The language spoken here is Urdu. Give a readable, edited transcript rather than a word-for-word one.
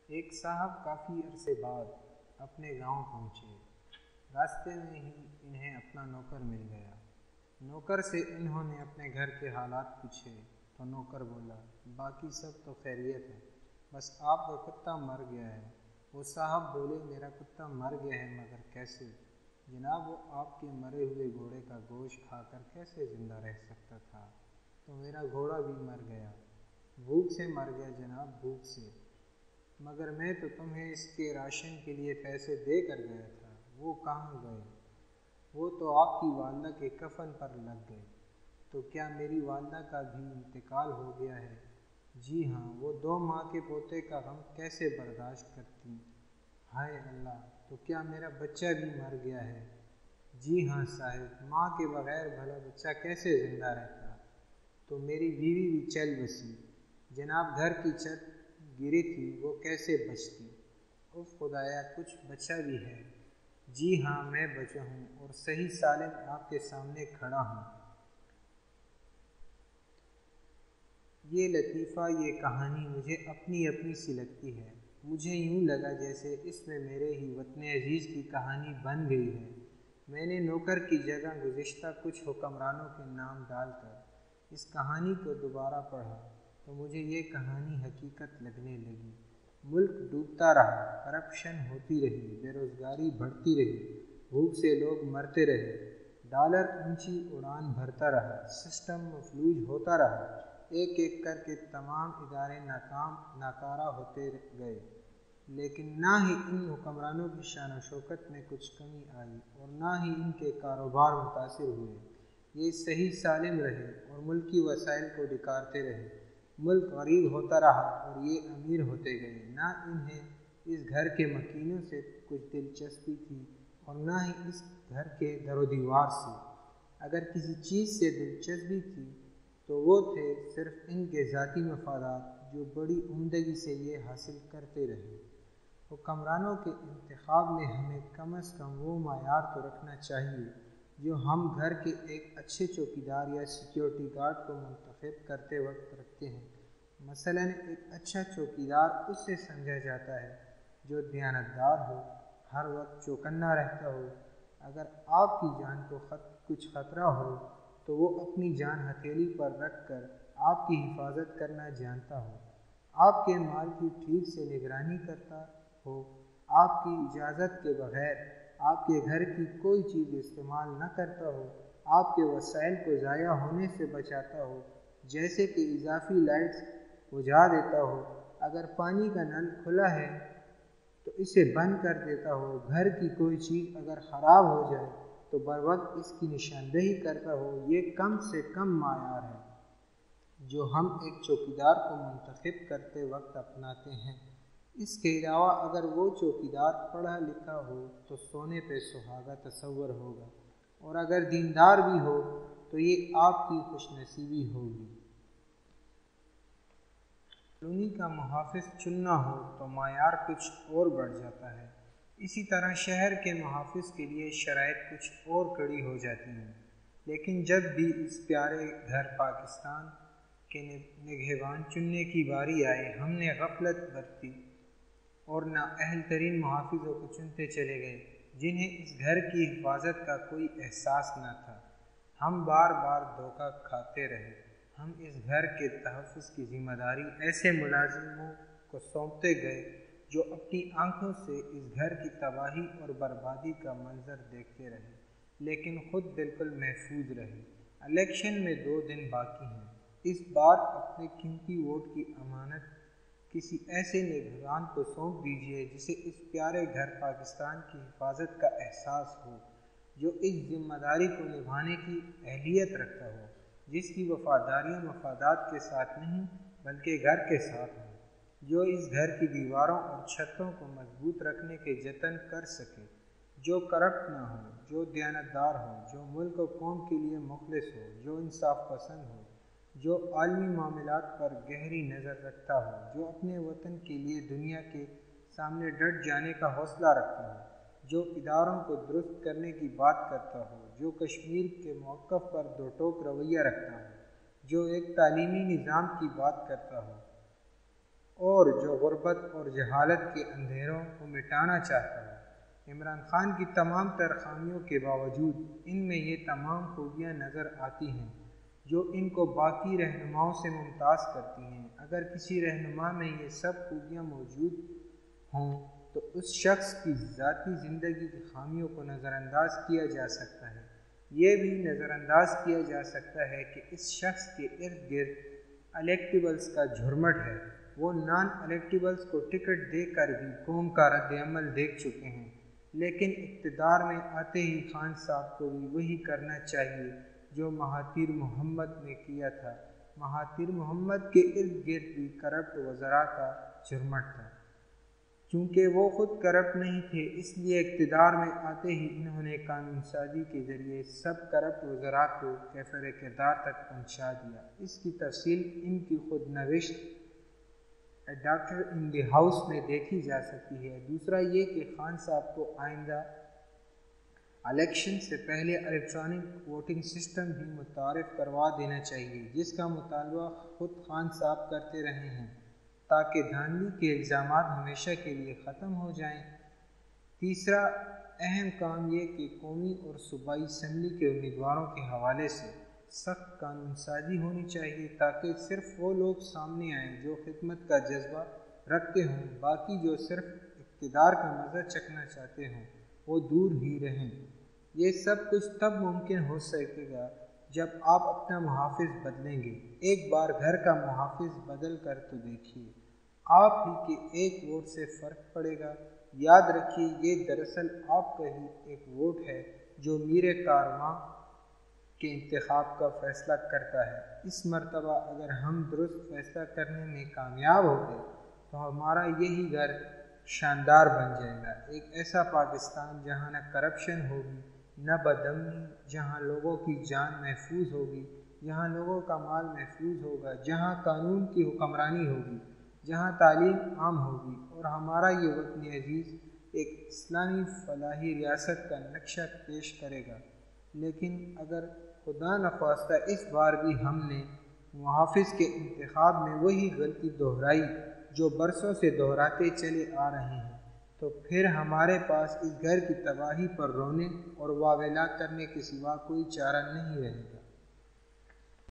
ایک صاحب کافی عرصے بعد اپنے گاؤں پہنچے۔ راستے میں ہی انہیں اپنا نوکر مل گیا۔ نوکر سے انہوں نے اپنے گھر کے حالات پوچھے تو نوکر بولا، باقی سب تو خیریت ہے، بس آپ کا کتا مر گیا ہے۔ وہ صاحب بولے، میرا کتا مر گیا ہے مگر کیسے؟ جناب وہ آپ کے مرے ہوئے گھوڑے کا گوشت کھا کر کیسے زندہ رہ سکتا تھا؟ تو میرا گھوڑا بھی مر گیا، بھوک سے مر گیا جناب، بھوک سے۔ مگر میں تو تمہیں اس کے راشن کے لیے پیسے دے کر گیا تھا، وہ کہاں گئے؟ وہ تو آپ کی والدہ کے کفن پر لگ گئے۔ تو کیا میری والدہ کا بھی انتقال ہو گیا ہے؟ جی ہاں، وہ 2 ماہ کے پوتے کا غم کیسے برداشت کرتی؟ ہائے اللہ! تو کیا میرا بچہ بھی مر گیا ہے؟ جی ہاں صاحب، ماں کے بغیر بھلا بچہ کیسے زندہ رہتا؟ تو میری بیوی بھی چل بسی، جناب گھر کی چھت گری تھی، وہ کیسے بچتی؟ اف خدایا، کچھ بچا بھی ہے؟ جی ہاں، میں بچا ہوں اور صحیح سالم آپ کے سامنے کھڑا ہوں۔ یہ لطیفہ، یہ کہانی مجھے اپنی سی لگتی ہے۔ مجھے یوں لگا جیسے اس میں میرے ہی وطن عزیز کی کہانی بن گئی ہے۔ میں نے نوکر کی جگہ گزشتہ کچھ حکمرانوں کے نام ڈال کر اس کہانی کو دوبارہ پڑھا تو مجھے یہ کہانی حقیقت لگنے لگی۔ ملک ڈوبتا رہا، کرپشن ہوتی رہی، بے روزگاری بڑھتی رہی، بھوک سے لوگ مرتے رہے، ڈالر اونچی اڑان بھرتا رہا، سسٹم مفلوج ہوتا رہا، ایک ایک کر کے تمام ادارے ناکارہ ہوتے گئے، لیکن نہ ہی ان حکمرانوں کی شان و شوکت میں کچھ کمی آئی اور نہ ہی ان کے کاروبار متاثر ہوئے۔ یہ صحیح سالم رہے اور ملکی وسائل کو ڈکارتے رہے، ملک غریب ہوتا رہا اور یہ امیر ہوتے گئے۔ نہ انہیں اس گھر کے مکینوں سے کچھ دلچسپی تھی اور نہ ہی اس گھر کے در و دیوار سے۔ اگر کسی چیز سے دلچسپی تھی تو وہ تھے صرف ان کے ذاتی مفادات، جو بڑی عمدگی سے یہ حاصل کرتے رہے۔ حکمرانوں کے انتخاب میں ہمیں کم از کم وہ معیار تو رکھنا چاہیے جو ہم گھر کے ایک اچھے چوکیدار یا سیکیورٹی گارڈ کو منتخب کرتے وقت رکھتے ہیں۔ مثلاً ایک اچھا چوکیدار اس سے سمجھا جاتا ہے جو دیانتدار ہو، ہر وقت چوکنا رہتا ہو، اگر آپ کی جان کو کچھ خطرہ ہو تو وہ اپنی جان ہتھیلی پر رکھ کر آپ کی حفاظت کرنا جانتا ہو، آپ کے مال کی ٹھیک سے نگرانی کرتا ہو، آپ کی اجازت کے بغیر آپ کے گھر کی کوئی چیز استعمال نہ کرتا ہو، آپ کے وسائل کو ضائع ہونے سے بچاتا ہو، جیسے کہ اضافی لائٹس بجھا دیتا ہو، اگر پانی کا نل کھلا ہے تو اسے بند کر دیتا ہو، گھر کی کوئی چیز اگر خراب ہو جائے تو بروقت اس کی نشاندہی کرتا ہو۔ یہ کم سے کم معیار ہے جو ہم ایک چوکیدار کو منتخب کرتے وقت اپناتے ہیں۔ اس کے علاوہ اگر وہ چوکیدار پڑھا لکھا ہو تو سونے پہ سہاگا تصور ہوگا، اور اگر دیندار بھی ہو تو یہ آپ کی خوش نصیبی ہوگی۔ کالونی کا محافظ چننا ہو تو معیار کچھ اور بڑھ جاتا ہے، اسی طرح شہر کے محافظ کے لیے شرائط کچھ اور کڑی ہو جاتی ہیں۔ لیکن جب بھی اس پیارے گھر پاکستان کے نگہبان چننے کی باری آئی، ہم نے غفلت برتی اور نااہل ترین محافظوں کو چنتے چلے گئے جنہیں اس گھر کی حفاظت کا کوئی احساس نہ تھا۔ ہم بار بار دھوکہ کھاتے رہے۔ ہم اس گھر کے تحفظ کی ذمہ داری ایسے ملازموں کو سونپتے گئے جو اپنی آنکھوں سے اس گھر کی تباہی اور بربادی کا منظر دیکھتے رہے لیکن خود بالکل محفوظ رہے۔ الیکشن میں 2 دن باقی ہیں۔ اس بار اپنے قیمتی ووٹ کی امانت کسی ایسے نگہبان کو سونپ دیجیے جسے اس پیارے گھر پاکستان کی حفاظت کا احساس ہو، جو اس ذمہ داری کو نبھانے کی اہلیت رکھتا ہو، جس کی وفاداریاں مفادات کے ساتھ نہیں بلکہ گھر کے ساتھ ہوں، جو اس گھر کی دیواروں اور چھتوں کو مضبوط رکھنے کے جتن کر سکے، جو کرپٹ نہ ہو، جو دیانتدار ہو، جو ملک و قوم کے لیے مخلص ہو، جو انصاف پسند ہو، جو عالمی معاملات پر گہری نظر رکھتا ہو، جو اپنے وطن کے لیے دنیا کے سامنے ڈٹ جانے کا حوصلہ رکھتا ہو، جو اداروں کو درست کرنے کی بات کرتا ہو، جو کشمیر کے موقف پر دو ٹوک رویہ رکھتا ہو، جو ایک تعلیمی نظام کی بات کرتا ہو، اور جو غربت اور جہالت کے اندھیروں کو مٹانا چاہتا ہے۔ عمران خان کی تمام تر خامیوں کے باوجود ان میں یہ تمام خوبیاں نظر آتی ہیں جو ان کو باقی رہنماؤں سے ممتاز کرتی ہیں۔ اگر کسی رہنما میں یہ سب خوبیاں موجود ہوں تو اس شخص کی ذاتی زندگی کی خامیوں کو نظر انداز کیا جا سکتا ہے۔ یہ بھی نظر انداز کیا جا سکتا ہے کہ اس شخص کے ارد گرد الیکٹیبلز کا جھرمٹ ہے۔ وہ نان الیکٹیبلز کو ٹکٹ دے کر بھی قوم کا رد عمل دیکھ چکے ہیں، لیکن اقتدار میں آتے ہی خان صاحب کو بھی وہی کرنا چاہیے جو مہاتیر محمد نے کیا تھا۔ مہاتیر محمد کے ارد گرد بھی کرپٹ وزراء کا جھرمٹ تھا۔ چونکہ وہ خود کرپٹ نہیں تھے، اس لیے اقتدار میں آتے ہی انہوں نے قانون سازی کے ذریعے سب کرپٹ وزراء کو کیفر کردار تک پہنچا دیا۔ اس کی تفصیل ان کی خود نوشت اے ڈاکٹر ان دی ہاؤس میں دیکھی جا سکتی ہے۔ دوسرا یہ کہ خان صاحب کو آئندہ الیکشن سے پہلے الیکٹرانک ووٹنگ سسٹم بھی متعارف کروا دینا چاہیے، جس کا مطالبہ خود خان صاحب کرتے رہے ہیں، تاکہ دھاندلی کے الزامات ہمیشہ کے لیے ختم ہو جائیں۔ تیسرا اہم کام یہ کہ قومی اور صوبائی اسمبلی کے امیدواروں کے حوالے سے سخت قانون سازی ہونی چاہیے، تاکہ صرف وہ لوگ سامنے آئیں جو خدمت کا جذبہ رکھتے ہوں، باقی جو صرف اقتدار کا مزہ چکھنا چاہتے ہوں وہ دور ہی رہیں۔ یہ سب کچھ تب ممکن ہو سکے گا جب آپ اپنا محافظ بدلیں گے۔ ایک بار گھر کا محافظ بدل کر تو دیکھیے، آپ ہی کے ایک ووٹ سے فرق پڑے گا۔ یاد رکھیے، یہ دراصل آپ کا ہی ایک ووٹ ہے جو میر کارواں کے انتخاب کا فیصلہ کرتا ہے۔ اس مرتبہ اگر ہم درست فیصلہ کرنے میں کامیاب ہو گئے تو ہمارا یہی گھر شاندار بن جائے گا، ایک ایسا پاکستان جہاں نہ کرپشن ہوگی، نہ بدامنی، جہاں لوگوں کی جان محفوظ ہوگی، جہاں لوگوں کا مال محفوظ ہوگا، جہاں قانون کی حکمرانی ہوگی، جہاں تعلیم عام ہوگی، اور ہمارا یہ وطن عزیز ایک اسلامی فلاحی ریاست کا نقشہ پیش کرے گا۔ لیکن اگر خدا نخواستہ اس بار بھی ہم نے محافظ کے انتخاب میں وہی غلطی دہرائی جو برسوں سے دہراتے چلے آ رہے ہیں، تو پھر ہمارے پاس اس گھر کی تباہی پر رونے اور واویلا کرنے کے سوا کوئی چارہ نہیں رہے گا۔